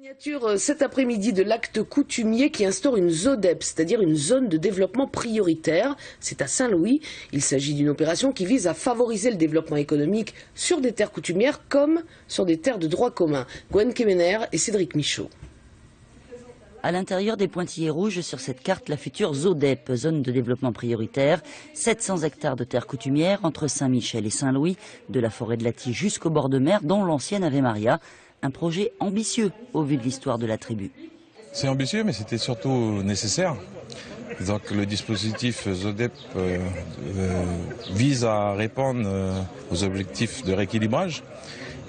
Signature cet après-midi de l'acte coutumier qui instaure une ZODEP, c'est-à-dire une zone de développement prioritaire. C'est à Saint-Louis. Il s'agit d'une opération qui vise à favoriser le développement économique sur des terres coutumières comme sur des terres de droit commun. Gwen Kemener et Cédric Michaud. À l'intérieur des pointillés rouges sur cette carte, la future ZODEP, zone de développement prioritaire, 700 hectares de terres coutumières entre Saint-Michel et Saint-Louis, de la forêt de Laty jusqu'au bord de mer, dont l'ancienne Ave Maria. Un projet ambitieux au vu de l'histoire de la tribu. C'est ambitieux, mais c'était surtout nécessaire. Donc le dispositif ZODEP vise à répondre aux objectifs de rééquilibrage.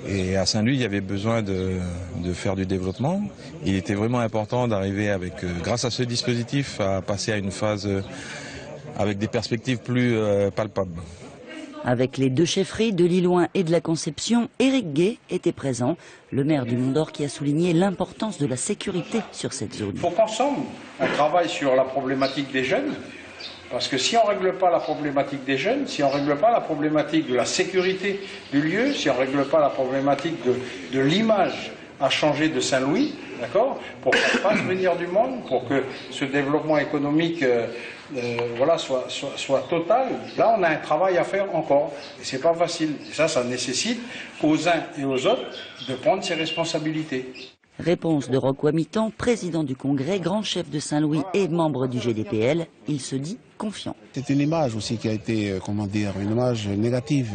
Et à Saint-Louis, il y avait besoin de faire du développement. Il était vraiment important d'arriver avec, grâce à ce dispositif, à passer à une phase avec des perspectives plus palpables. Avec les deux chefferies de Lilloin et de la Conception, Éric Gay était présent, le maire du Mont-d'Or qui a souligné l'importance de la sécurité sur cette zone. Il faut qu'ensemble, on travaille sur la problématique des jeunes, parce que si on ne règle pas la problématique des jeunes, si on ne règle pas la problématique de la sécurité du lieu, si on ne règle pas la problématique de l'image à changer de Saint-Louis, d'accord, pour qu'on fasse venir du monde, pour que ce développement économique soit total. Là, on a un travail à faire encore. Et c'est pas facile. Et ça nécessite aux uns et aux autres de prendre ses responsabilités. Réponse de Roch Wamitan, président du Congrès, grand chef de Saint-Louis et membre du GDPL. Il se dit confiant. C'est une image aussi qui a été, une image négative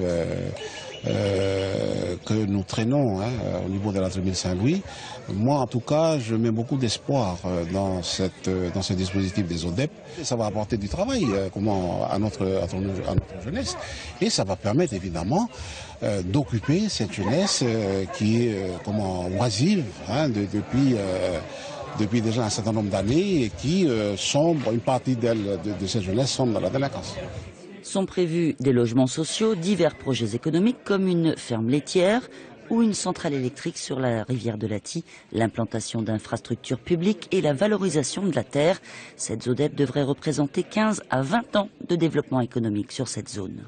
que nous traînons au niveau de la tribu de Saint-Louis. Moi, en tout cas, je mets beaucoup d'espoir dans ce dispositif des ZODEP. Ça va apporter du travail à notre jeunesse et ça va permettre évidemment d'occuper cette jeunesse qui est oisive depuis déjà un certain nombre d'années et qui sombre, une partie de cette jeunesse sombre dans la délinquance. Sont prévus des logements sociaux, divers projets économiques comme une ferme laitière ou une centrale électrique sur la rivière de Laty, l'implantation d'infrastructures publiques et la valorisation de la terre. Cette ZODEP devrait représenter 15 à 20 ans de développement économique sur cette zone.